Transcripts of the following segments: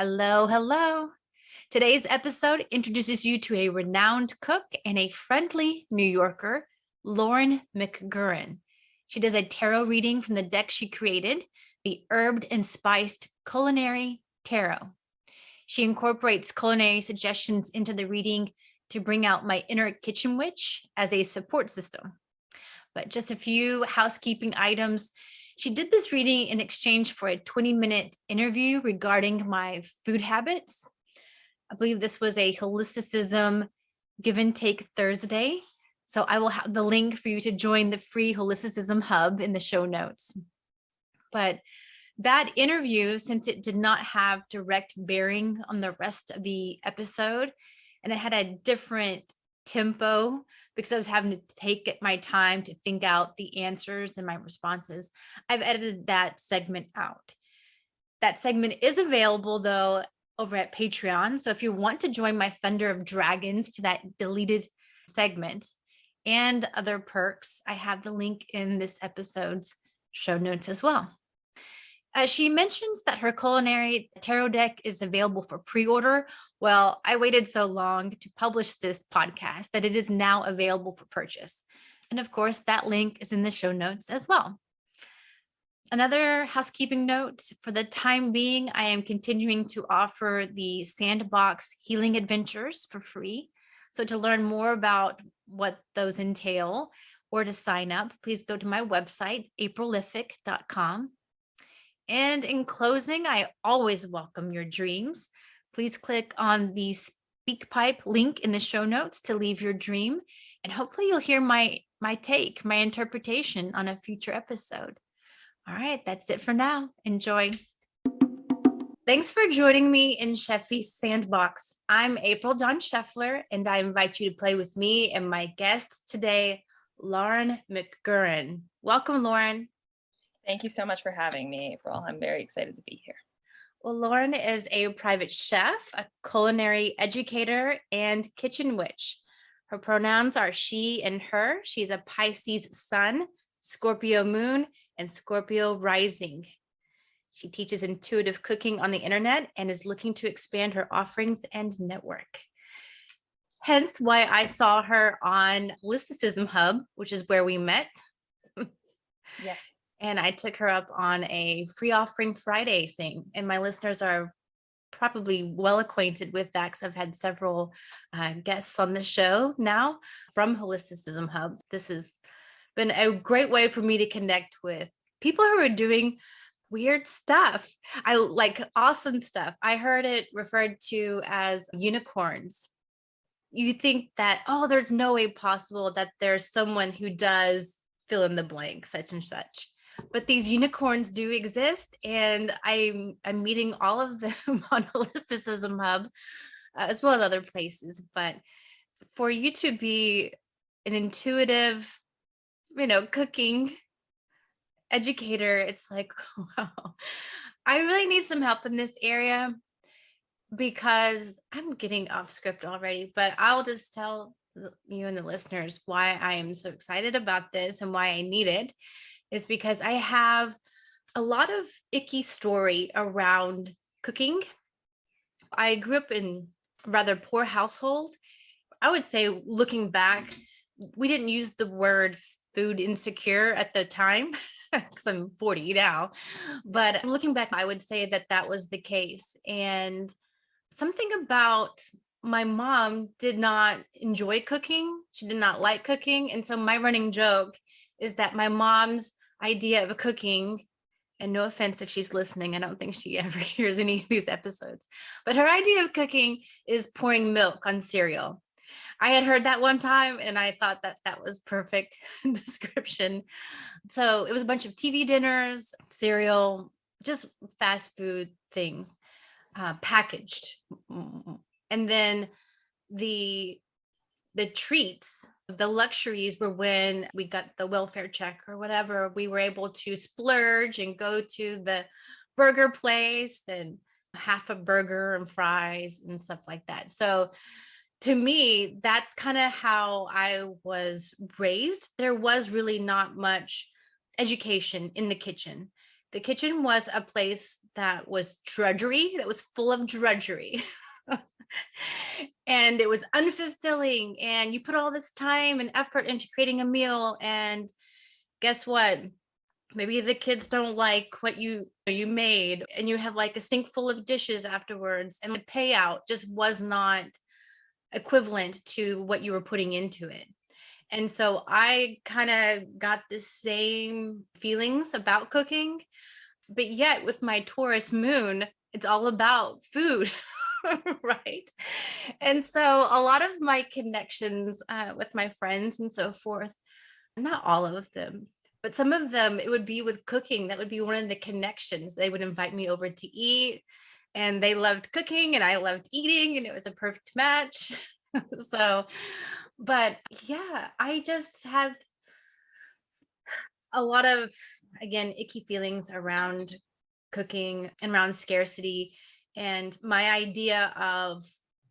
Hello, hello. Today's episode introduces you to a renowned cook and a friendly New Yorker, Lauren McGurrin. She does a tarot reading from the deck she created, the Herbed and Spiced Culinary Tarot. She incorporates culinary suggestions into the reading to bring out my inner kitchen witch as a support system. But just a few housekeeping items. She did this reading in exchange for a 20-minute interview regarding my food habits. I believe this was a holisticism give and take Thursday. So I will have the link for you to join the free holisticism hub in the show notes. But that interview, since it did not have direct bearing on the rest of the episode, and it had a different tempo because I was having to take my time to think out the answers and my responses, I've edited that segment out. That segment is available though over at Patreon. So if you want to join my Thunder of Dragons for that deleted segment and other perks, I have the link in this episode's show notes as well. She mentions that her culinary tarot deck is available for pre-order. Well, I waited so long to publish this podcast that it is now available for purchase. And of course, that link is in the show notes as well. Another housekeeping note, for the time being, I am continuing to offer the Sandbox Healing Adventures for free. So to learn more about what those entail or to sign up, please go to my website, aprilific.com. And in closing, I always welcome your dreams. Please click on the SpeakPipe link in the show notes to leave your dream. And hopefully you'll hear my interpretation on a future episode. All right, that's it for now. Enjoy. Thanks for joining me in Sheffy's Sandbox. I'm April Dawn Scheffler, and I invite you to play with me and my guest today, Lauren McGurrin. Welcome, Lauren. Thank you so much for having me, April. I'm very excited to be here. Well, Lauren is a private chef, a culinary educator, and kitchen witch. Her pronouns are she and her. She's a Pisces sun, Scorpio moon, and Scorpio rising. She teaches intuitive cooking on the internet and is looking to expand her offerings and network. Hence why I saw her on Holisticism Hub, which is where we met. Yes. And I took her up on a free offering Friday thing. And my listeners are probably well acquainted with that because I've had several guests on the show now from Holisticism Hub. This has been a great way for me to connect with people who are doing weird stuff. I like awesome stuff. I heard it referred to as unicorns. You think that, oh, there's no way possible that there's someone who does fill in the blank, such and such. But these unicorns do exist, and I'm meeting all of them on Holisticism Hub, as well as other places. But for you to be an intuitive, cooking educator, it's like, wow, I really need some help in this area because I'm getting off script already. But I'll just tell you and the listeners why I am so excited about this and why I need it. Is because I have a lot of icky story around cooking. I grew up in a rather poor household. I would say, looking back, we didn't use the word food insecure at the time because I'm 40 now. But looking back, I would say that that was the case. And something about my mom did not enjoy cooking. She did not like cooking. And so my running joke is that my mom's idea of cooking, and no offense if she's listening, I don't think she ever hears any of these episodes, but her idea of cooking is pouring milk on cereal. I had heard that one time and I thought that that was perfect description. So it was a bunch of TV dinners, cereal, just fast food things, packaged. And then the treats, the luxuries were when we got the welfare check or whatever, we were able to splurge and go to the burger place and half a burger and fries and stuff like that. So to me, that's kind of how I was raised. There was really not much education in the kitchen. The kitchen was a place that was drudgery, that was full of drudgery. And it was unfulfilling. And you put all this time and effort into creating a meal. And guess what? Maybe the kids don't like what you made, and you have like a sink full of dishes afterwards, and the payout just was not equivalent to what you were putting into it. And so I kind of got the same feelings about cooking, but yet with my Taurus moon, it's all about food. Right. And so a lot of my connections with my friends and so forth, not all of them, but some of them, it would be with cooking. That would be one of the connections. They would invite me over to eat, and they loved cooking and I loved eating, and it was a perfect match. So, but yeah, I just had a lot of, again, icky feelings around cooking and around scarcity. And my idea of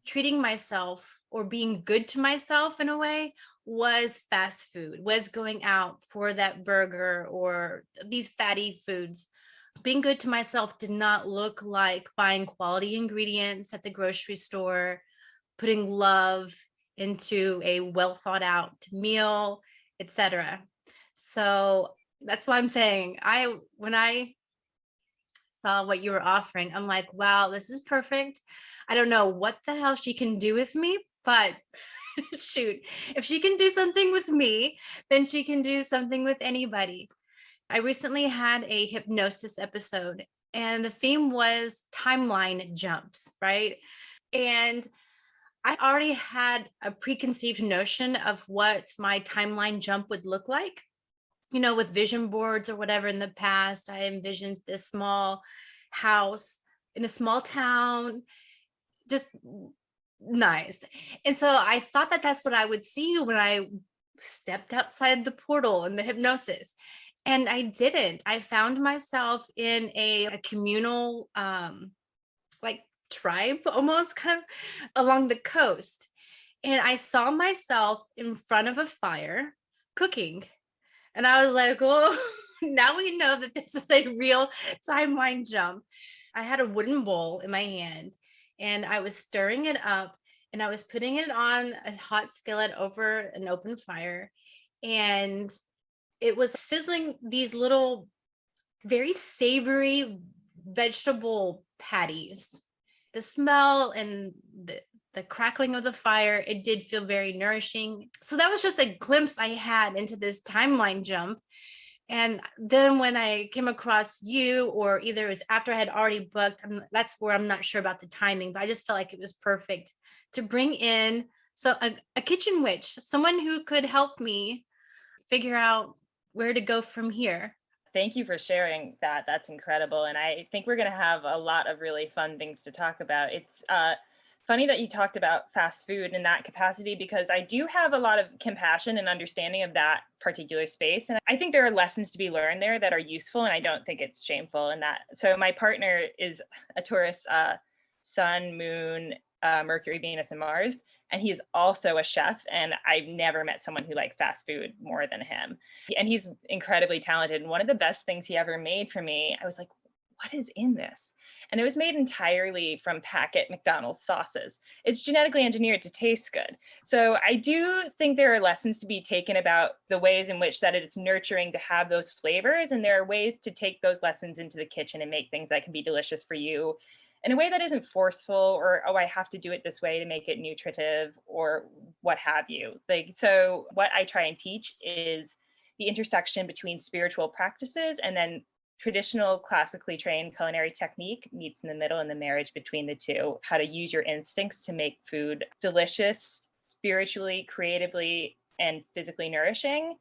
treating myself or being good to myself in a way was fast food, was going out for that burger or these fatty foods. Being good to myself did not look like buying quality ingredients at the grocery store, putting love into a well thought out meal, etc. So that's why I'm saying when I saw what you were offering, I'm like, wow, this is perfect. I don't know what the hell she can do with me, but shoot, if she can do something with me, then she can do something with anybody. I recently had a hypnosis episode, and the theme was timeline jumps, right? And I already had a preconceived notion of what my timeline jump would look like. With vision boards or whatever in the past, I envisioned this small house in a small town, just nice. And so I thought that that's what I would see when I stepped outside the portal in the hypnosis. And I didn't. I found myself in a communal, like tribe almost kind of along the coast. And I saw myself in front of a fire cooking. And I was like, oh, now we know that this is a real timeline jump. I had a wooden bowl in my hand, and I was stirring it up, and I was putting it on a hot skillet over an open fire. And it was sizzling these little, very savory vegetable patties. The smell and the crackling of the fire, it did feel very nourishing. So that was just a glimpse I had into this timeline jump. And then when I came across you, or either it was after I had already booked, that's where I'm not sure about the timing, but I just felt like it was perfect to bring in a kitchen witch, someone who could help me figure out where to go from here. Thank you for sharing that. That's incredible. And I think we're going to have a lot of really fun things to talk about. It's funny that you talked about fast food in that capacity, because I do have a lot of compassion and understanding of that particular space. And I think there are lessons to be learned there that are useful. And I don't think it's shameful in that. So my partner is a Taurus, Sun, Moon, Mercury, Venus, and Mars. And he is also a chef. And I've never met someone who likes fast food more than him. And he's incredibly talented. And one of the best things he ever made for me, I was like, what is in this? And it was made entirely from packet McDonald's sauces. It's genetically engineered to taste good. So I do think there are lessons to be taken about the ways in which that it's nurturing to have those flavors. And there are ways to take those lessons into the kitchen and make things that can be delicious for you in a way that isn't forceful, or, oh, I have to do it this way to make it nutritive, or what have you. So what I try and teach is the intersection between spiritual practices and then traditional classically trained culinary technique meets in the middle, and the marriage between the two, how to use your instincts to make food delicious, spiritually, creatively, and physically nourishing,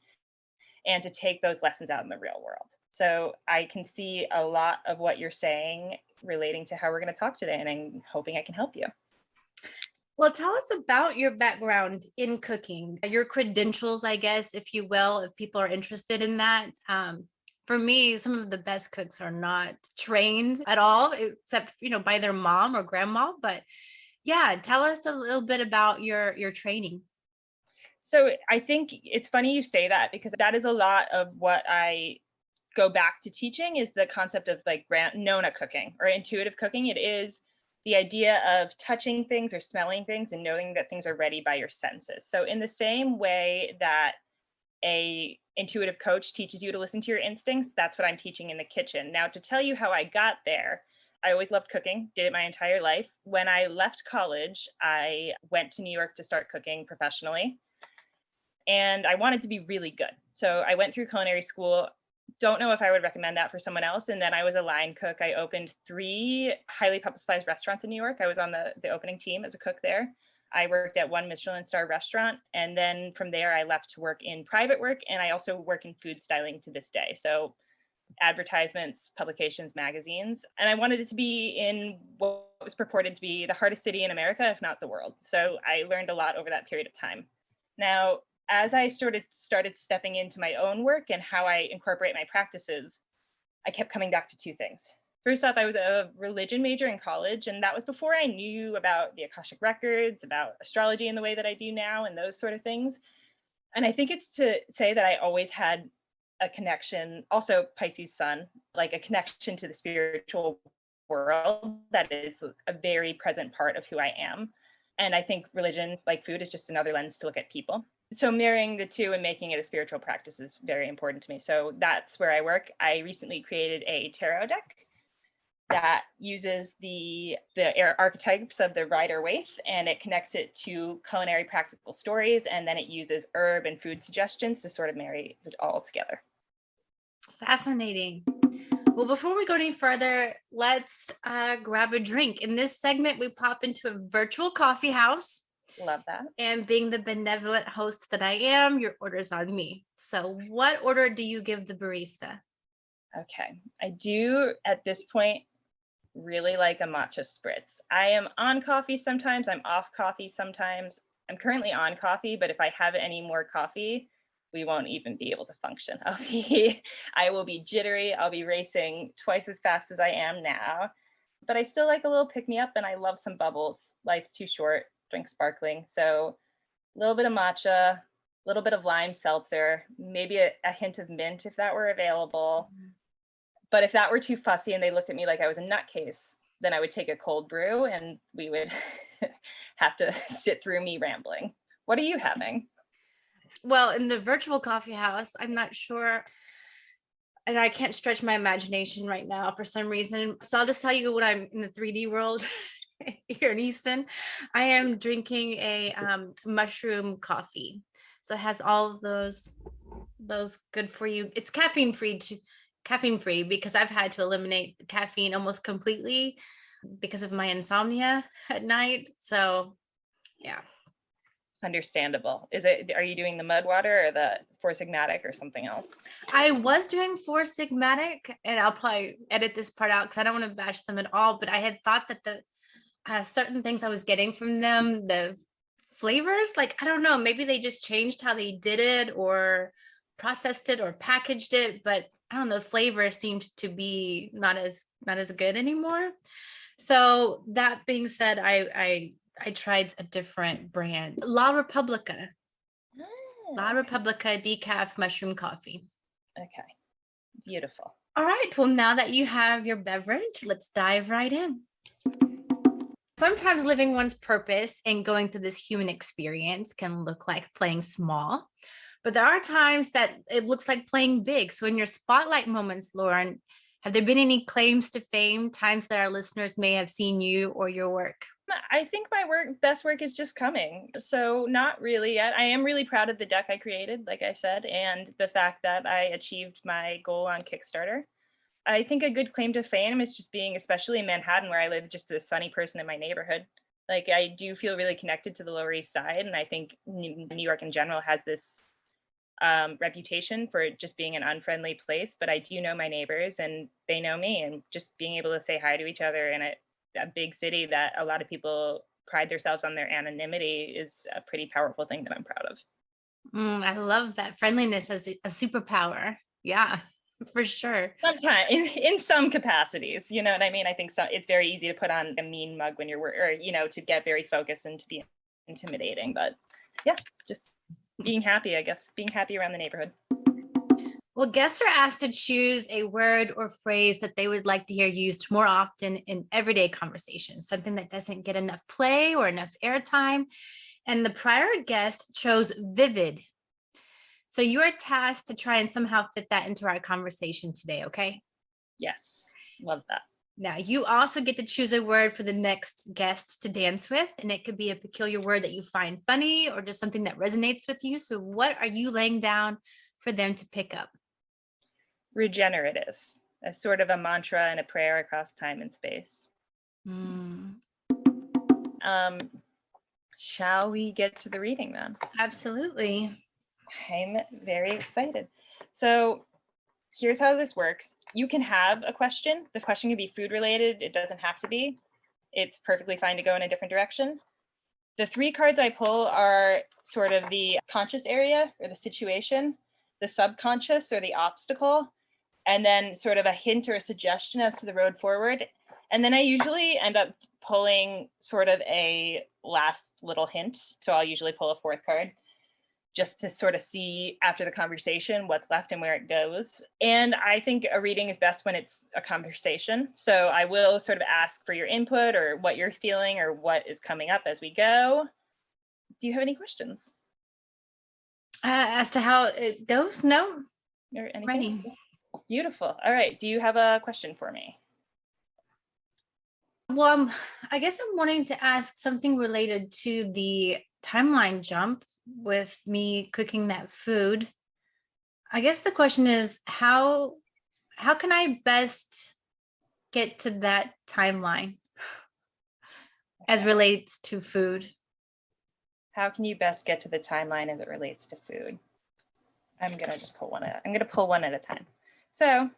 and to take those lessons out in the real world. So I can see a lot of what you're saying relating to how we're going to talk today, and I'm hoping I can help you. Well, tell us about your background in cooking, your credentials, I guess, if you will, if people are interested in that. For me, some of the best cooks are not trained at all, except, by their mom or grandma. But yeah, tell us a little bit about your training. So I think it's funny you say that, because that is a lot of what I go back to teaching is the concept of like Nona cooking or intuitive cooking. It is the idea of touching things or smelling things and knowing that things are ready by your senses. So in the same way that a intuitive coach teaches you to listen to your instincts, that's what I'm teaching in the kitchen. Now, to tell you how I got there, I always loved cooking, did it my entire life. When I left college, I went to New York to start cooking professionally, and I wanted to be really good. So I went through culinary school. Don't know if I would recommend that for someone else. And then I was a line cook. I opened 3 highly publicized restaurants in New York. I was on the opening team as a cook there. I worked at 1 Michelin star restaurant. And then from there, I left to work in private work. And I also work in food styling to this day. So advertisements, publications, magazines. And I wanted it to be in what was purported to be the hardest city in America, if not the world. So I learned a lot over that period of time. Now, as I started stepping into my own work and how I incorporate my practices, I kept coming back to 2 things. First off, I was a religion major in college, and that was before I knew about the Akashic records, about astrology in the way that I do now, and those sort of things. And I think it's to say that I always had a connection, also Pisces sun, like a connection to the spiritual world that is a very present part of who I am. And I think religion, like food, is just another lens to look at people. So marrying the 2 and making it a spiritual practice is very important to me. So that's where I work. I recently created a tarot deck that uses the archetypes of the Rider Waite, and it connects it to culinary practical stories, and then it uses herb and food suggestions to sort of marry it all together. Fascinating. Well, before we go any further, let's grab a drink. In this segment, we pop into a virtual coffee house. Love that. And being the benevolent host that I am, your order's on me. So what order do you give the barista? Okay. I do, at this point, really like a matcha spritz. I am on coffee sometimes. I'm off coffee sometimes. I'm currently on coffee, but if I have any more coffee, we won't even be able to function. I will be jittery. I'll be racing twice as fast as I am now. But I still like a little pick-me-up, and I love some bubbles. Life's too short. Drink sparkling. So a little bit of matcha, a little bit of lime seltzer, maybe a hint of mint if that were available. But if that were too fussy and they looked at me like I was a nutcase, then I would take a cold brew and we would have to sit through me rambling. What are you having? Well, in the virtual coffee house, I'm not sure. And I can't stretch my imagination right now for some reason. So I'll just tell you what I'm in the 3D world here in Easton. I am drinking a mushroom coffee. So it has all of those good for you. It's caffeine free because I've had to eliminate caffeine almost completely because of my insomnia at night. So yeah. Understandable. Are you doing the mud water or the Four Sigmatic or something else? I was doing Four Sigmatic, and I'll probably edit this part out because I don't want to bash them at all, but I had thought that the certain things I was getting from them, the flavors, like, I don't know, maybe they just changed how they did it or processed it or packaged it, but I don't know, the flavor seemed to be not as good anymore. So that being said, I tried a different brand, La Repubblica. La Repubblica decaf mushroom coffee. Okay, beautiful. All right, well, now that you have your beverage, let's dive right in. Sometimes living one's purpose and going through this human experience can look like playing small, but there are times that it looks like playing big. So in your spotlight moments, Lauren, have there been any claims to fame, times that our listeners may have seen you or your work? I think my best work is just coming. So not really yet. I am really proud of the deck I created, like I said, and the fact that I achieved my goal on Kickstarter. I think a good claim to fame is just being, especially in Manhattan, where I live, just the sunny person in my neighborhood. Like, I do feel really connected to the Lower East Side, and I think New York in general has this reputation for just being an unfriendly place. But I do know my neighbors, and they know me, and just being able to say hi to each other in a big city that a lot of people pride themselves on their anonymity is a pretty powerful thing that I'm proud of. I love that friendliness as a superpower. Yeah. For sure. Sometimes in some capacities, you know what I mean? I think it's very easy to put on a mean mug when you're, or, to get very focused and to be intimidating. But yeah, just being happy, I guess, being happy around the neighborhood. Well, guests are asked to choose a word or phrase that they would like to hear used more often in everyday conversations, something that doesn't get enough play or enough airtime. And the prior guest chose vivid. So you are tasked to try and somehow fit that into our conversation today, okay? Yes, love that. Now, you also get to choose a word for the next guest to dance with, and it could be a peculiar word that you find funny or just something that resonates with you. So what are you laying down for them to pick up? Regenerative, as sort of a mantra and a prayer across time and space. Mm, Um, shall we get to the reading then? absolutely. I'm very excited. So here's how this works. You can have a question. The question can be food related. It doesn't have to be. It's perfectly fine to go in a different direction. The 3 cards I pull are sort of the conscious area or the situation, the subconscious or the obstacle, and then sort of a hint or a suggestion as to the road forward. And then I usually end up pulling sort of a last little hint. So I'll usually pull a 4th card just to sort of see after the conversation what's left and where it goes. And I think a reading is best when it's a conversation. So I will sort of ask for your input or what you're feeling or what is coming up as we go. Do you have any questions? As to how it goes, no, Or anything ready. else? Beautiful. All right. Do you have a question for me? Well, I guess I'm wanting to ask something related to the timeline jump with me cooking that food. I guess the question is how can I best get to that timeline as relates to food? How can you best get to the timeline as it relates to food? I'm going to just pull one I'm going to pull one at a time. So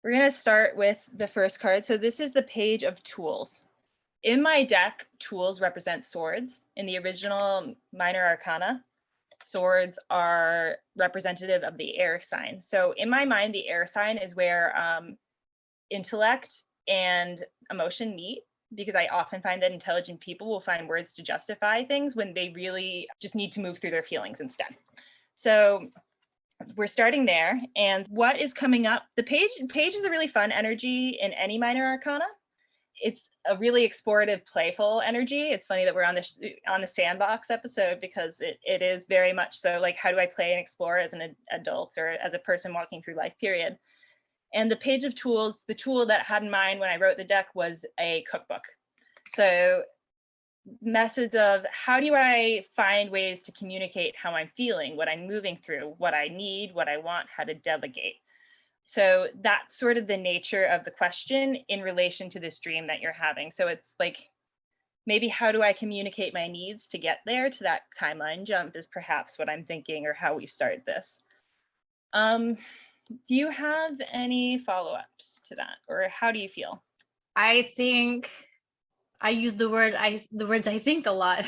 we're going to start with the first card. So this is the page of tools. In my deck, tools represent swords. In the original minor arcana, swords are representative of the air sign. So in my mind, the air sign is where intellect and emotion meet, because I often find that intelligent people will find words to justify things when they really just need to move through their feelings instead. So we're starting there. And what is coming up? The page is a really fun energy in any minor arcana. It's a really explorative, playful energy. It's funny that we're on the sandbox episode, because it is very much so like, how do I play and explore as an adult or as a person walking through life, period. And the page of tools, the tool that I had in mind when I wrote the deck was a cookbook. So methods of how do I find ways to communicate how I'm feeling, what I'm moving through, what I need, what I want, how to delegate. So that's sort of the nature of the question in relation to this dream that you're having. So it's like, maybe how do I communicate my needs to get there to that timeline jump is perhaps what I'm thinking, or how we start this. Do you have any follow-ups to that, or how do you feel? I think I use the words I think a lot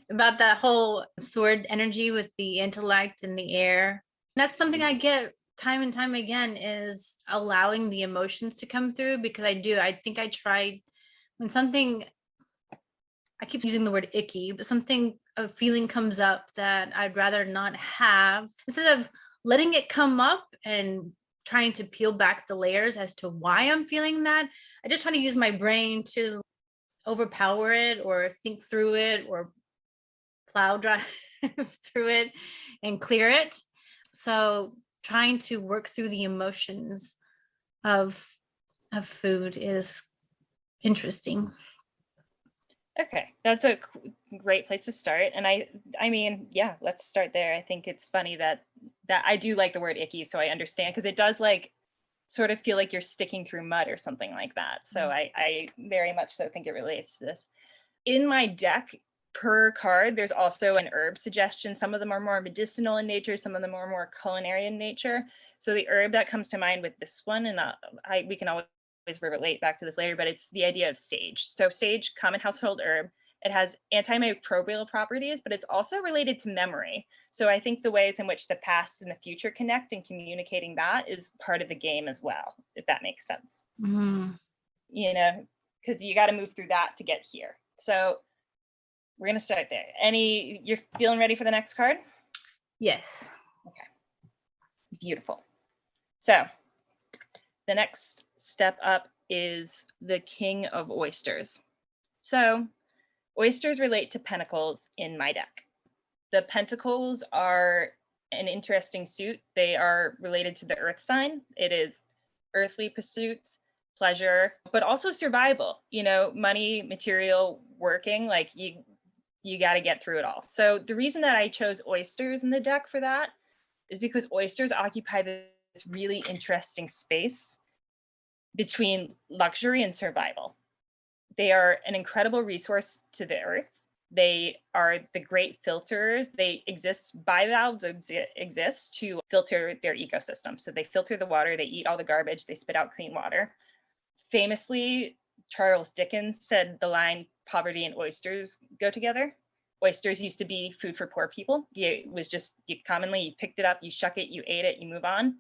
about that whole sword energy with the intellect and the air. That's something I get time and time again, is allowing the emotions to come through, because I think I tried when something, I keep using the word icky, but a feeling comes up that I'd rather not have, instead of letting it come up and trying to peel back the layers as to why I'm feeling that, I just try to use my brain to overpower it or think through it or plow drive through it and clear it. So trying to work through the emotions of food is interesting. Okay, that's a great place to start. And I mean, yeah, let's start there. I think it's funny that I do like the word icky, so I understand, because it does like sort of feel like you're sticking through mud or something like that. So I very much so think it relates to this. In my deck, per card, there's also an herb suggestion. Some of them are more medicinal in nature, some of them are more culinary in nature. So the herb that comes to mind with this one, and we can always relate back to this later, but it's the idea of sage. So sage, common household herb, it has antimicrobial properties, but it's also related to memory. So I think the ways in which the past and the future connect and communicating that is part of the game as well, if that makes sense. Mm. You know, because you got to move through that to get here. So we're going to start there. You're feeling ready for the next card? Yes. Beautiful. So the next step up is the king of oysters. So oysters relate to pentacles in my deck. The pentacles are an interesting suit. They are related to the earth sign. It is earthly pursuits, pleasure, but also survival, money, material, working, like you got to get through it all. So the reason that I chose oysters in the deck for that is because oysters occupy this really interesting space between luxury and survival. They are an incredible resource to the earth. They are the great filters. They exist, bivalves exist to filter their ecosystem. So they filter the water, they eat all the garbage, they spit out clean water. Famously, Charles Dickens said the line, "Poverty and oysters go together." Oysters used to be food for poor people. It was just, you picked it up, you shuck it, you ate it, you move on.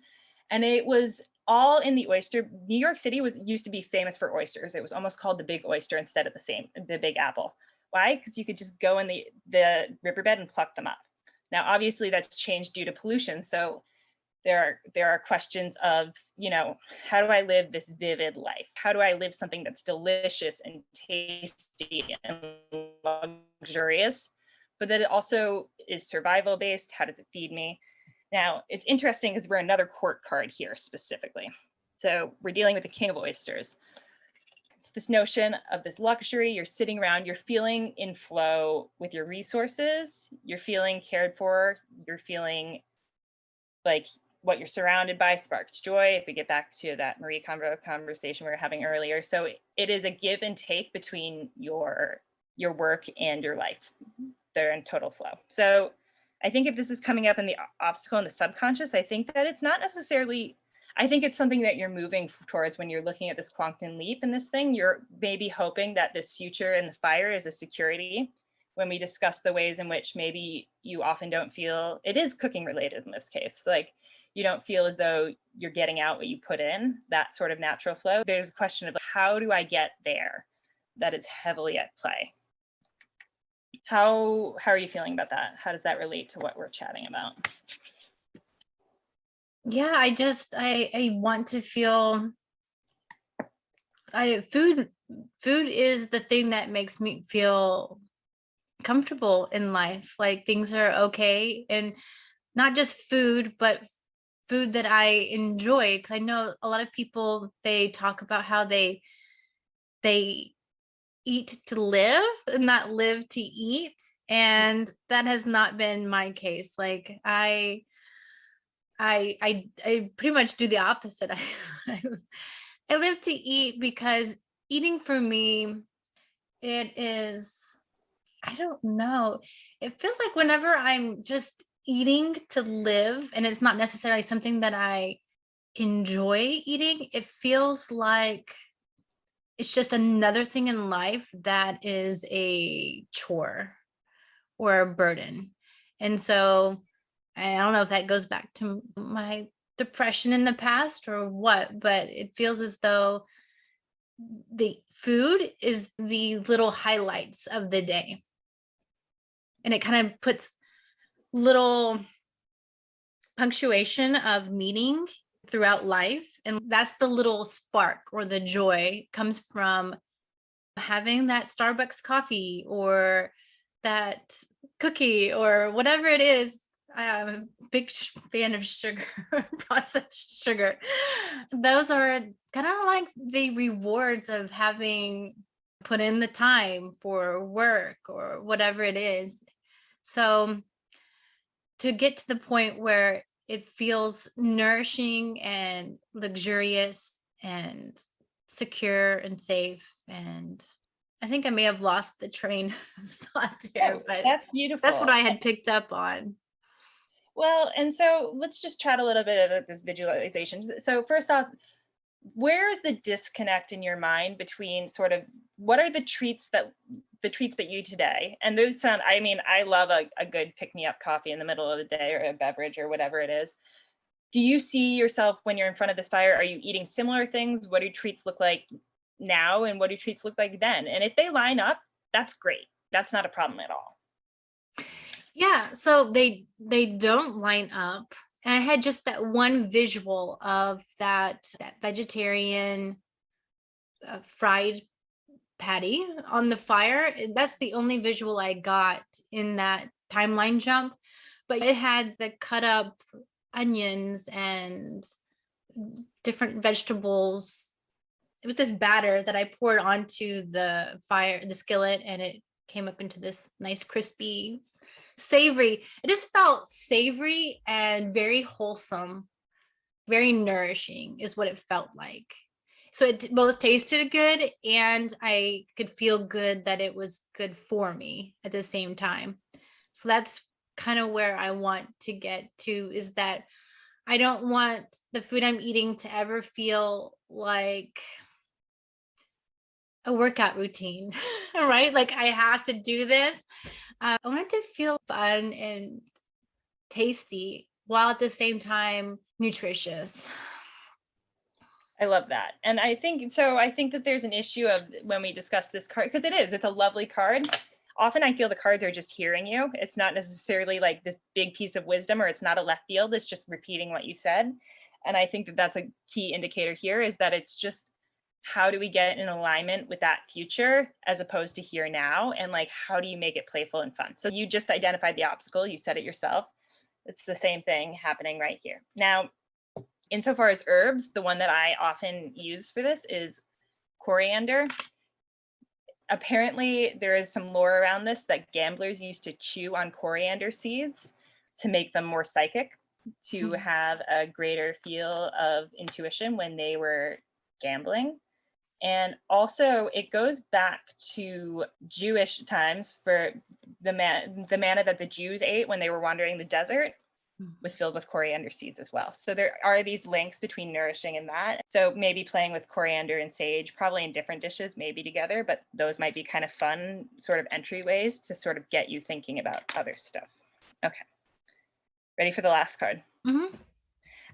And it was all in the oyster. New York City used to be famous for oysters. It was almost called the Big Oyster instead of the Big Apple. Why? Because you could just go in the riverbed and pluck them up. Now, obviously, that's changed due to pollution. So there are questions of, how do I live this vivid life? How do I live something that's delicious and tasty and luxurious, but that it also is survival based? How does it feed me? Now, it's interesting because we're another court card here specifically. So we're dealing with the king of oysters. It's this notion of this luxury. You're sitting around, you're feeling in flow with your resources, you're feeling cared for, you're feeling like what you're surrounded by sparks joy. If we get back to that Marie Kondo conversation we were having earlier. So it is a give and take between your work and your life. They're in total flow. So I think if this is coming up in the obstacle in the subconscious, I think that it's not necessarily, I think it's something that you're moving towards when you're looking at this quantum leap in this thing. You're maybe hoping that this future in the fire is a security. When we discuss the ways in which maybe you often don't feel, it is cooking related in this case, like you don't feel as though you're getting out what you put in, that sort of natural flow. There's a question of how do I get there? That is heavily at play. How are you feeling about that? How does that relate to what we're chatting about? Yeah, I want to feel food is the thing that makes me feel comfortable in life. Like things are okay, and not just food, but food that I enjoy. Because I know a lot of people, they talk about how they eat to live and not live to eat, and that has not been my case. Like I pretty much do the opposite. I live to eat, because eating for me, it is, I don't know. It feels like whenever I'm just eating to live, and it's not necessarily something that I enjoy eating, it feels like it's just another thing in life that is a chore or a burden. And so I don't know if that goes back to my depression in the past or what, but it feels as though the food is the little highlights of the day. And it kind of puts little punctuation of meaning throughout life. And that's the little spark, or the joy comes from having that Starbucks coffee or that cookie or whatever it is. I'm a big fan of sugar, processed sugar. Those are kind of like the rewards of having put in the time for work or whatever it is. So to get to the point where it feels nourishing and luxurious and secure and safe. And I think I may have lost the train of thought there, but that's beautiful. That's what I had picked up on. Well, and so let's just chat a little bit about this visualization. So first off, where is the disconnect in your mind between sort of what are the treats that you eat today? And those sound, I mean, I love a good pick-me-up coffee in the middle of the day, or a beverage or whatever it is. Do you see yourself when you're in front of this fire? Are you eating similar things? What do treats look like now, and what do treats look like then? And if they line up, that's great. That's not a problem at all. Yeah, so they don't line up And I had just that one visual of that vegetarian fried patty on the fire. That's the only visual I got in that timeline jump. But it had the cut up onions and different vegetables. It was this batter that I poured onto the fire, the skillet, and it came up into this nice crispy, savory. It just felt savory and very wholesome, very nourishing is what it felt like. So it both tasted good and I could feel good that it was good for me at the same time. So that's kind of where I want to get to, is that I don't want the food I'm eating to ever feel like a workout routine, right? Like I have to do this. I want it to feel fun and tasty while at the same time nutritious. I love that. And I think that there's an issue of when we discuss this card, because it's a lovely card. Often I feel the cards are just hearing you. It's not necessarily like this big piece of wisdom, or it's not a left field. It's just repeating what you said. And I think that that's a key indicator here, is that it's just, how do we get in alignment with that future as opposed to here now? And like, how do you make it playful and fun? So you just identified the obstacle. You said it yourself. It's the same thing happening right here. Now, insofar as herbs, the one that I often use for this is coriander. Apparently, there is some lore around this that gamblers used to chew on coriander seeds to make them more psychic, to have a greater feel of intuition when they were gambling. And also, it goes back to Jewish times, for the manna that the Jews ate when they were wandering the desert was filled with coriander seeds as well. So there are these links between nourishing and that. So maybe playing with coriander and sage, probably in different dishes, maybe together, but those might be kind of fun sort of entryways to sort of get you thinking about other stuff. Okay. Ready for the last card? Mm-hmm.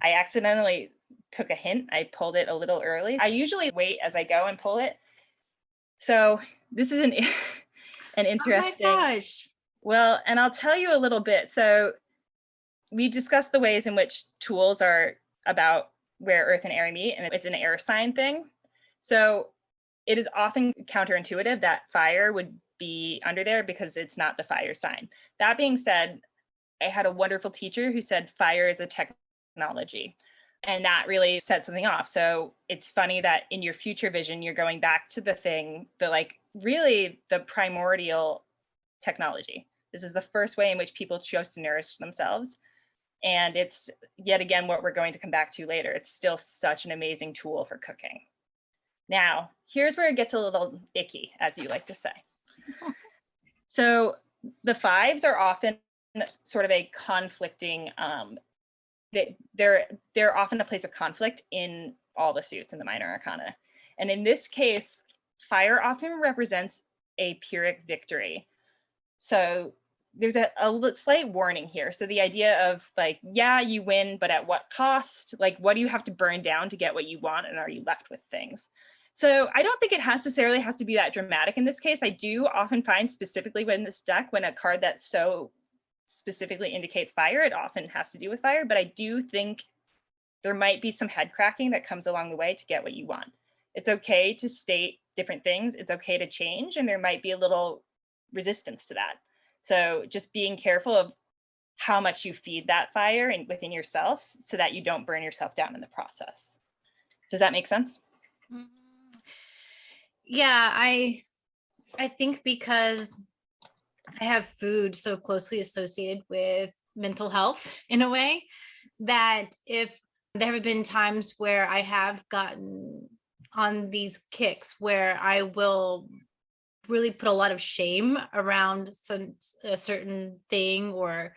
I accidentally took a hint. I pulled it a little early. I usually wait as I go and pull it. So this is an interesting. Oh my gosh. Well, and I'll tell you a little bit. So we discussed the ways in which tools are about where earth and air meet, and it's an air sign thing. So it is often counterintuitive that fire would be under there because it's not the fire sign. That being said, I had a wonderful teacher who said fire is a technology, and that really set something off. So it's funny that in your future vision, you're going back to the thing, really the primordial technology. This is the first way in which people chose to nourish themselves. And it's yet again what we're going to come back to later. It's still such an amazing tool for cooking. Now, here's where it gets a little icky, as you like to say. So the fives are often sort of a conflicting, they're often a place of conflict in all the suits in the minor arcana. And in this case, fire often represents a Pyrrhic victory. So there's a slight warning here. So the idea of like, yeah, you win, but at what cost? Like, what do you have to burn down to get what you want? And are you left with things? So I don't think it necessarily has to be that dramatic in this case. I do often find, specifically when this deck, when a card that so specifically indicates fire, it often has to do with fire. But I do think there might be some head cracking that comes along the way to get what you want. It's okay to state different things. It's okay to change. And there might be a little resistance to that. So just being careful of how much you feed that fire within yourself so that you don't burn yourself down in the process. Does that make sense? Yeah, I think because I have food so closely associated with mental health in a way, that if there have been times where I have gotten on these kicks where I will really put a lot of shame around a certain thing, or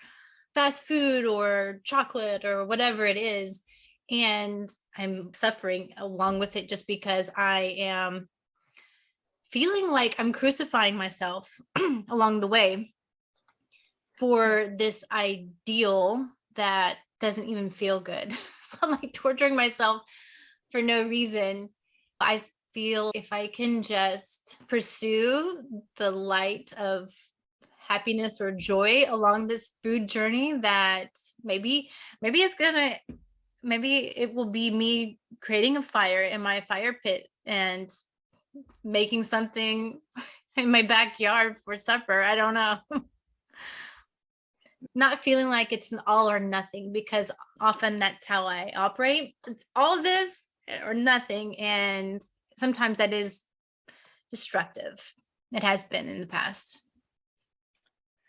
fast food or chocolate or whatever it is, and I'm suffering along with it just because I am feeling like I'm crucifying myself along the way for this ideal that doesn't even feel good. So I'm like torturing myself for no reason. I feel if I can just pursue the light of happiness or joy along this food journey that maybe it will be me creating a fire in my fire pit and making something in my backyard for supper. I don't know. Not feeling like it's an all or nothing, because often that's how I operate. It's all this or nothing. And sometimes that is destructive. It has been in the past.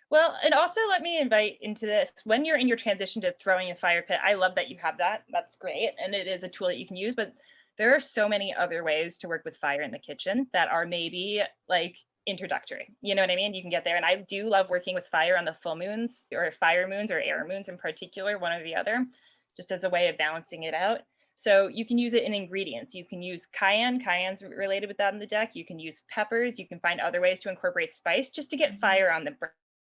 Well, and also let me invite into this, when you're in your transition to throwing a fire pit, I love that you have that. That's great. And it is a tool that you can use, but there are so many other ways to work with fire in the kitchen that are maybe like introductory. You know what I mean? You can get there. And I do love working with fire on the full moons or fire moons or air moons in particular, one or the other, just as a way of balancing it out. So you can use it in ingredients. You can use cayenne. Cayenne's related with that in the deck. You can use peppers. You can find other ways to incorporate spice just to get fire on the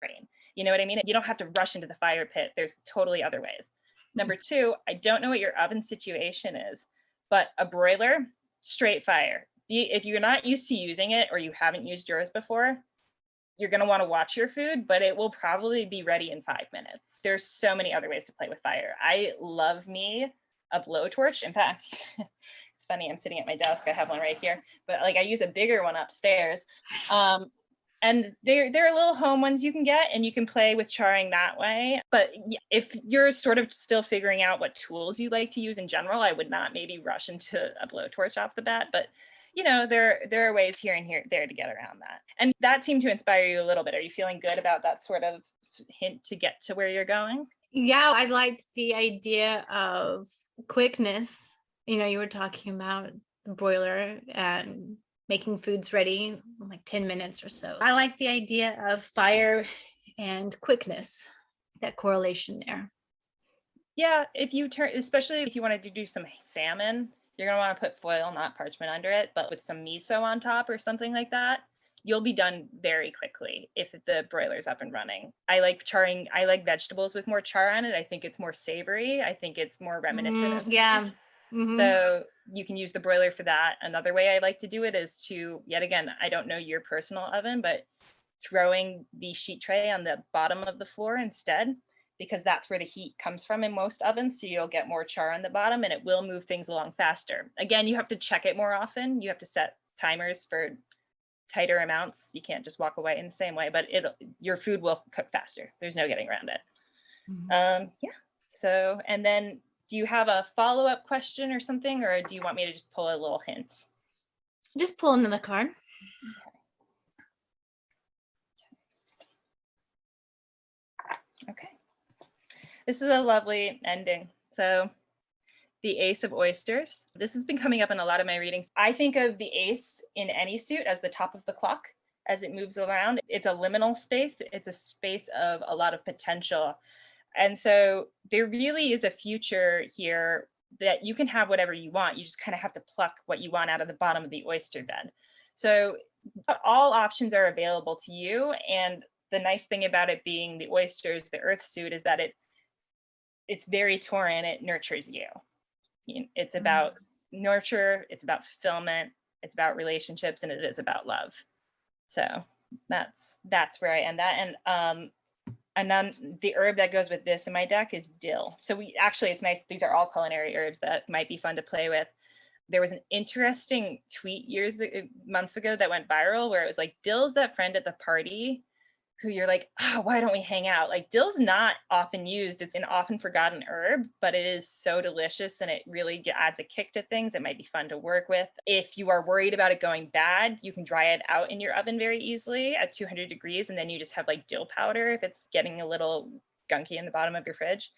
brain. You know what I mean? You don't have to rush into the fire pit. There's totally other ways. Number two, I don't know what your oven situation is, but a broiler, straight fire. If you're not used to using it or you haven't used yours before, you're going to want to watch your food, but it will probably be ready in 5 minutes. There's so many other ways to play with fire. I love me a blowtorch. In fact, it's funny, I'm sitting at my desk. I have one right here, but like I use a bigger one upstairs. And they're little home ones you can get, and you can play with charring that way. But if you're sort of still figuring out what tools you like to use in general, I would not maybe rush into a blowtorch off the bat. But you know, there are ways here and there to get around that. And that seemed to inspire you a little bit. Are you feeling good about that sort of hint to get to where you're going? Yeah, I liked the idea of quickness. You know, you were talking about the broiler and making foods ready in like 10 minutes or so. I like the idea of fire and quickness, that correlation there. Yeah, if you turn, especially if you wanted to do some salmon, you're going to want to put foil, not parchment, under it, but with some miso on top or something like that, you'll be done very quickly if the broiler's up and running. I like charring. I like vegetables with more char on it. I think it's more savory. I think it's more reminiscent of yeah. Mm-hmm. So you can use the broiler for that. Another way I like to do it is to, yet again, I don't know your personal oven, but throwing the sheet tray on the bottom of the floor instead, because that's where the heat comes from in most ovens. So you'll get more char on the bottom and it will move things along faster. Again, you have to check it more often. You have to set timers for tighter amounts. You can't just walk away in the same way, but your food will cook faster. There's no getting around it. Mm-hmm. Yeah. So, and then do you have a follow-up question or something, or do you want me to just pull a little hint? Just pull another card. Okay. This is a lovely ending. So the Ace of Oysters. This has been coming up in a lot of my readings. I think of the ace in any suit as the top of the clock as it moves around. It's a liminal space. It's a space of a lot of potential. And so there really is a future here that you can have whatever you want. You just kind of have to pluck what you want out of the bottom of the oyster bed. So all options are available to you. And the nice thing about it being the oysters, the earth suit, is that it's very Taurean. It nurtures you. It's about nurture. It's about fulfillment. It's about relationships, and it is about love. So that's where I end that. And then the herb that goes with this in my deck is dill. So it's nice. These are all culinary herbs that might be fun to play with. There was an interesting tweet months ago that went viral where it was like, dill's that friend at the party who you're like, oh, why don't we hang out? Like, dill's not often used. It's an often forgotten herb, but it is so delicious and it really adds a kick to things. It might be fun to work with. If you are worried about it going bad, you can dry it out in your oven very easily at 200 degrees. And then you just have like dill powder if it's getting a little gunky in the bottom of your fridge.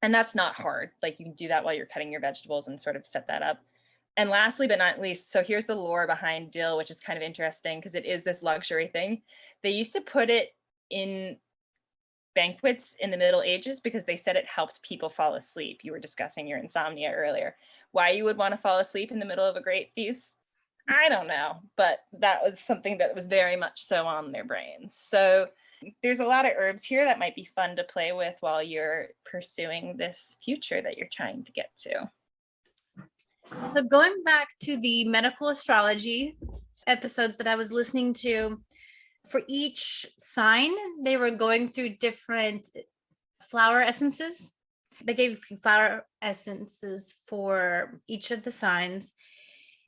And that's not hard. Like, you can do that while you're cutting your vegetables and sort of set that up. And lastly, but not least, so here's the lore behind dill, which is kind of interesting because it is this luxury thing. They used to put it in banquets in the Middle Ages because they said it helped people fall asleep. You were discussing your insomnia earlier. Why you would want to fall asleep in the middle of a great feast, I don't know, but that was something that was very much so on their brains. So there's a lot of herbs here that might be fun to play with while you're pursuing this future that you're trying to get to. So going back to the medical astrology episodes that I was listening to, for each sign, they were going through different flower essences. They gave flower essences for each of the signs.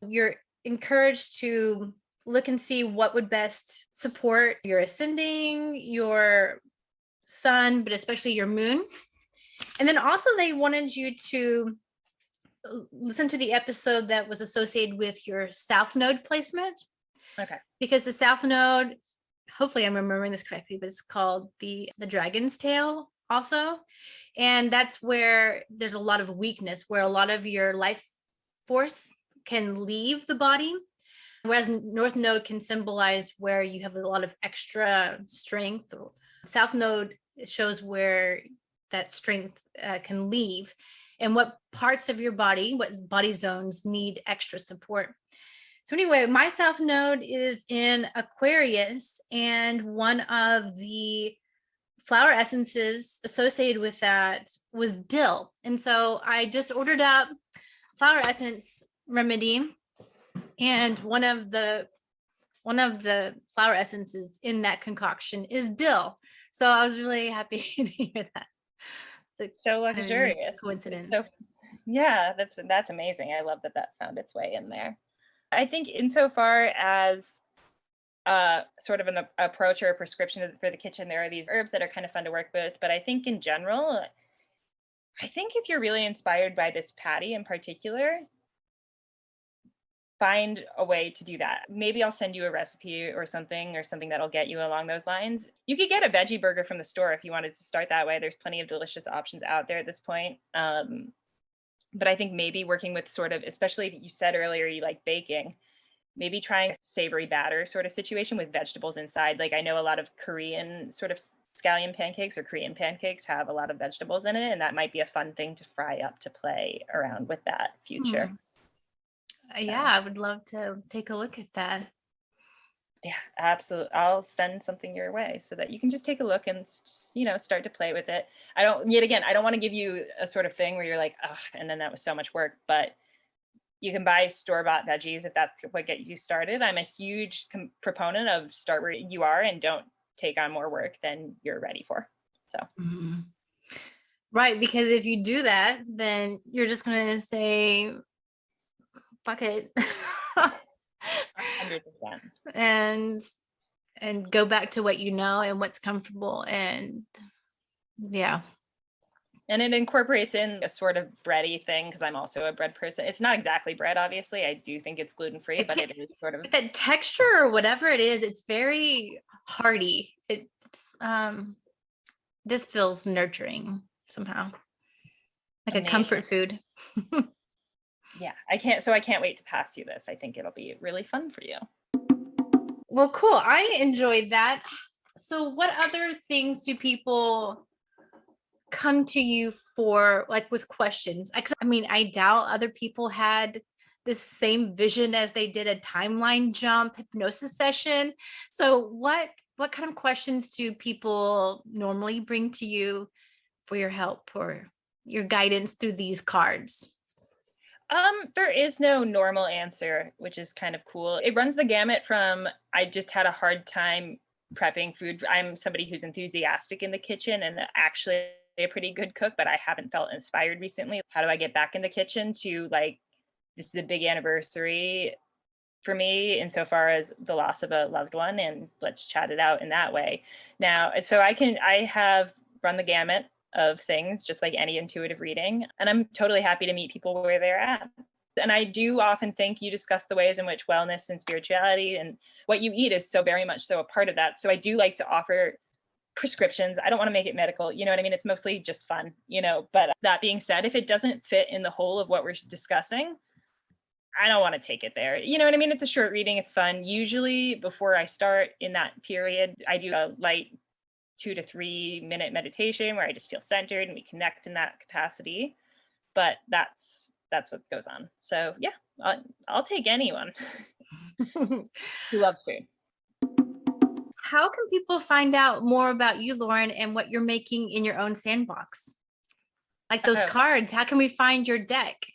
You're encouraged to look and see what would best support your ascending, your sun, but especially your moon. And then also they wanted you to listen to the episode that was associated with your south node placement. Okay. Because the south node, hopefully I'm remembering this correctly, but it's called the dragon's tail also. And that's where there's a lot of weakness, where a lot of your life force can leave the body. Whereas north node can symbolize where you have a lot of extra strength. South node shows where that strength can leave and what parts of your body, what body zones need extra support. So anyway, my south node is in Aquarius, and one of the flower essences associated with that was dill. And so I just ordered up flower essence remedy, and one of the flower essences in that concoction is dill. So I was really happy to hear that. So luxurious. Coincidence. Yeah, that's amazing. I love that found its way in there. I think insofar as sort of an approach or a prescription for the kitchen, there are these herbs that are kind of fun to work with. But I think in general, I think if you're really inspired by this patty in particular, find a way to do that. Maybe I'll send you a recipe or something that'll get you along those lines. You could get a veggie burger from the store if you wanted to start that way. There's plenty of delicious options out there at this point. But I think maybe working with sort of, especially if you said earlier you like baking, maybe trying a savory batter sort of situation with vegetables inside. Like I know a lot of Korean sort of scallion pancakes or Korean pancakes have a lot of vegetables in it, and that might be a fun thing to fry up to play around with that future. Yeah, I would love to take a look at that. Yeah, absolutely. I'll send something your way so that you can just take a look and just, start to play with it. I don't want to give you a sort of thing where you're like, oh, and then that was so much work, but you can buy store-bought veggies if that's what gets you started. I'm a huge proponent of start where you are and don't take on more work than you're ready for. So. Mm-hmm. Right, because if you do that, then you're just going to say, fuck it. 100%. And go back to what you know and what's comfortable. And yeah. And it incorporates in a sort of bready thing, because I'm also a bread person. It's not exactly bread, obviously. I do think it's gluten-free, but it is sort of the texture or whatever it is, it's very hearty. It's just feels nurturing somehow. Like amazing. A comfort food. Yeah, I can't wait to pass you this. I think it'll be really fun for you. Well, cool. I enjoyed that. So what other things do people come to you for, like with questions? I mean, I doubt other people had this same vision as they did a timeline jump hypnosis session. So what kind of questions do people normally bring to you for your help or your guidance through these cards? There is no normal answer, which is kind of cool. It runs the gamut from, I just had a hard time prepping food. I'm somebody who's enthusiastic in the kitchen and actually a pretty good cook, but I haven't felt inspired recently. How do I get back in the kitchen to, like, this is a big anniversary for me insofar as the loss of a loved one, and let's chat it out in that way. Now, so I have run the gamut of things, just like any intuitive reading. And I'm totally happy to meet people where they're at. And I do often think you discuss the ways in which wellness and spirituality and what you eat is so very much so a part of that. So I do like to offer prescriptions. I don't want to make it medical, you know what I mean? It's mostly just fun, but that being said, if it doesn't fit in the whole of what we're discussing, I don't want to take it there. You know what I mean? It's a short reading. It's fun. Usually before I start in that period, I do a light 2 to 3 minute meditation where I just feel centered and we connect in that capacity. But that's what goes on. So yeah, I'll take anyone who loves food. How can people find out more about you, Lauren, and what you're making in your own sandbox? Like those cards, how can we find your deck?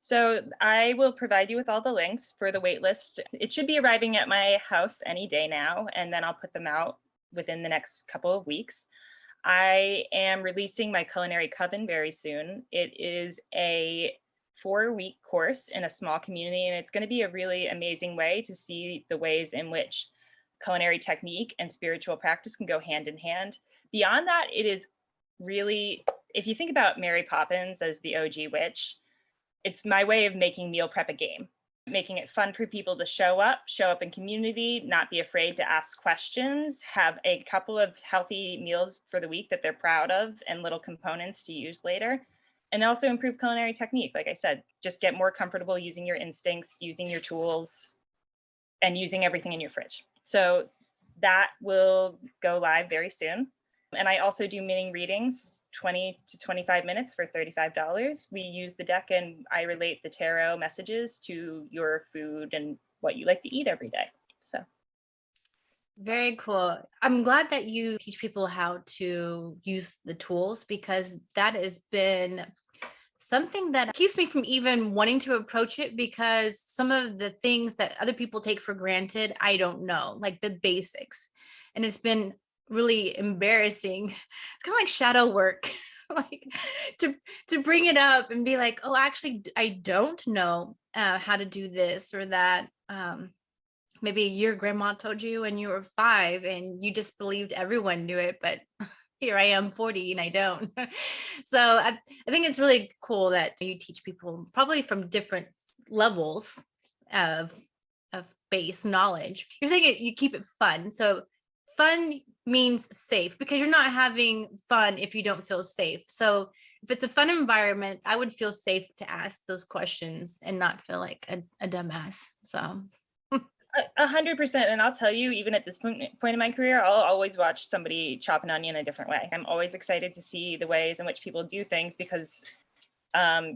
So I will provide you with all the links for the wait list. It should be arriving at my house any day now, and then I'll put them out within the next couple of weeks. I am releasing my Culinary Coven very soon. It is a 4-week course in a small community, and it's going to be a really amazing way to see the ways in which culinary technique and spiritual practice can go hand in hand. Beyond that, it is really, if you think about Mary Poppins as the OG witch, it's my way of making meal prep a game, making it fun for people to show up in community, not be afraid to ask questions, have a couple of healthy meals for the week that they're proud of and little components to use later. And also improve culinary technique. Like I said, just get more comfortable using your instincts, using your tools, and using everything in your fridge. So that will go live very soon. And I also do mini readings, 20 to 25 minutes for $35. We use the deck and I relate the tarot messages to your food and what you like to eat every day. So Very cool. I'm glad that you teach people how to use the tools, because that has been something that keeps me from even wanting to approach it, because some of the things that other people take for granted, I don't know, like the basics. And it's been really embarrassing. It's kind of like shadow work, like to bring it up and be like, oh, actually, I don't know how to do this or that. Maybe your grandma told you when you were 5 and you just believed everyone knew it, but here I am 40 and I don't. So I think it's really cool that you teach people probably from different levels of base knowledge. You're saying you keep it fun. So fun means safe, because you're not having fun if you don't feel safe. So if it's a fun environment, I would feel safe to ask those questions and not feel like a dumbass. So 100%. And I'll tell you, even at this point in my career, I'll always watch somebody chop an onion a different way. I'm always excited to see the ways in which people do things, because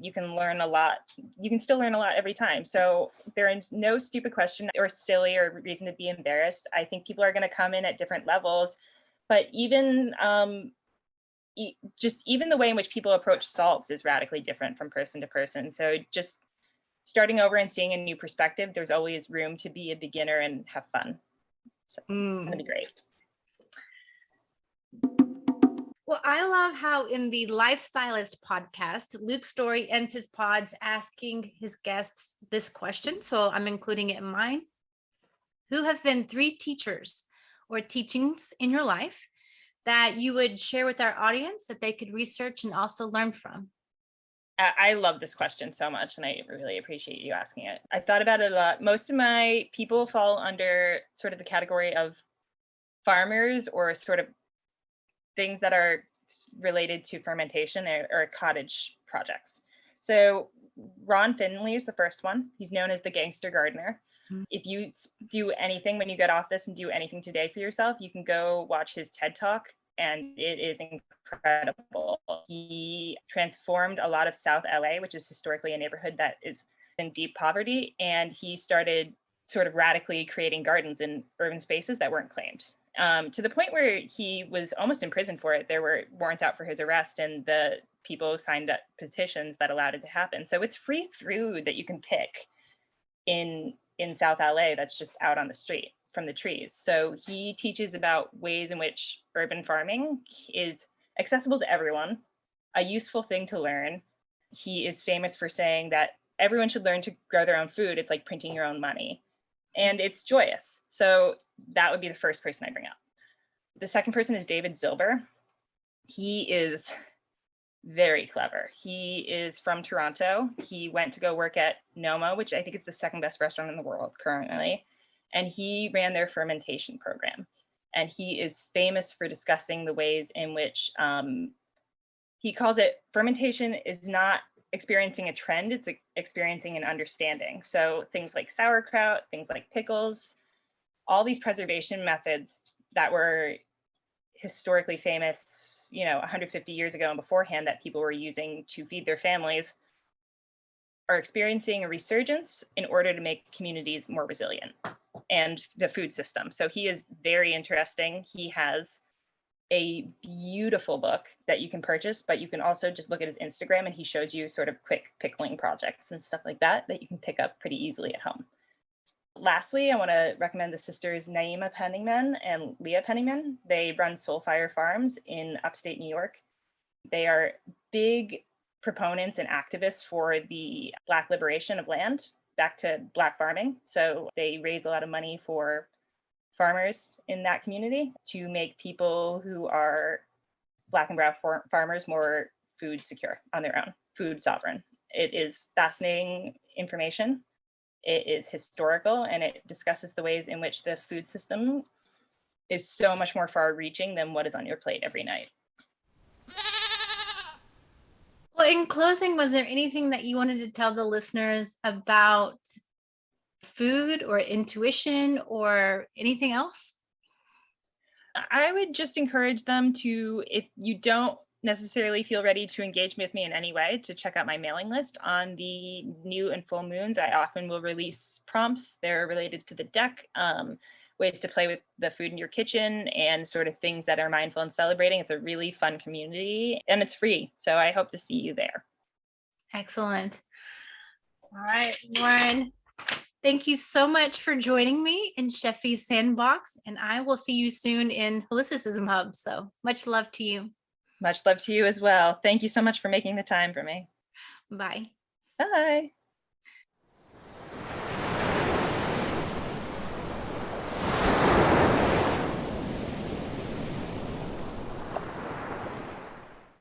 you can learn a lot. You can still learn a lot every time. So there is no stupid question or silly or reason to be embarrassed. I think people are going to come in at different levels, but even just even the way in which people approach salts is radically different from person to person. So just starting over and seeing a new perspective, there's always room to be a beginner and have fun. So it's going to be great. Well, I love how in the Lifestylist podcast, Luke Story ends his pods asking his guests this question. So I'm including it in mine. Who have been 3 teachers or teachings in your life that you would share with our audience that they could research and also learn from? I love this question so much, and I really appreciate you asking it. I've thought about it a lot. Most of my people fall under sort of the category of farmers or sort of things that are related to fermentation or cottage projects. So Ron Finley is the first one. He's known as the gangster gardener. If you do anything when you get off this and do anything today for yourself, you can go watch his TED Talk, and it is incredible. He transformed a lot of South LA, which is historically a neighborhood that is in deep poverty, and he started sort of radically creating gardens in urban spaces that weren't claimed. To the point where he was almost imprisoned for it. There were warrants out for his arrest, and the people signed up petitions that allowed it to happen. So it's free food that you can pick in South LA that's just out on the street from the trees. So he teaches about ways in which urban farming is accessible to everyone, a useful thing to learn. He is famous for saying that everyone should learn to grow their own food. It's like printing your own money, and it's joyous. So that would be the first person I bring up. The second person is David Zilber. He is very clever. He is from Toronto. He went to go work at Noma, which I think is the second best restaurant in the world currently. And he ran their fermentation program. And he is famous for discussing the ways in which he calls it fermentation is not experiencing a trend, it's experiencing an understanding. So things like sauerkraut, things like pickles, all these preservation methods that were historically famous, 150 years ago and beforehand that people were using to feed their families are experiencing a resurgence in order to make communities more resilient and the food system. So he is very interesting. He has a beautiful book that you can purchase, but you can also just look at his Instagram and he shows you sort of quick pickling projects and stuff like that that you can pick up pretty easily at home. Lastly, I want to recommend the sisters Naima Penniman and Leah Penniman. They run Soulfire Farms in upstate New York. They are big proponents and activists for the Black liberation of land, back to Black farming. So they raise a lot of money for farmers in that community to make people who are Black and brown farmers more food secure on their own, food sovereign. It is fascinating information. It is historical, and it discusses the ways in which the food system is so much more far reaching than what is on your plate every night. Well, in closing, was there anything that you wanted to tell the listeners about food or intuition or anything else? I would just encourage them to, if you don't necessarily feel ready to engage with me in any way, to check out my mailing list. On the new and full moons, I often will release prompts. They're related to the deck, ways to play with the food in your kitchen, and sort of things that are mindful and celebrating. It's a really fun community, and it's free. So I hope to see you there. Excellent. All right, Lauren, thank you so much for joining me in Chefy's Sandbox, and I will see you soon in Holisticism Hub. So much love to you. Much love to you as well. Thank you so much for making the time for me. Bye. Bye.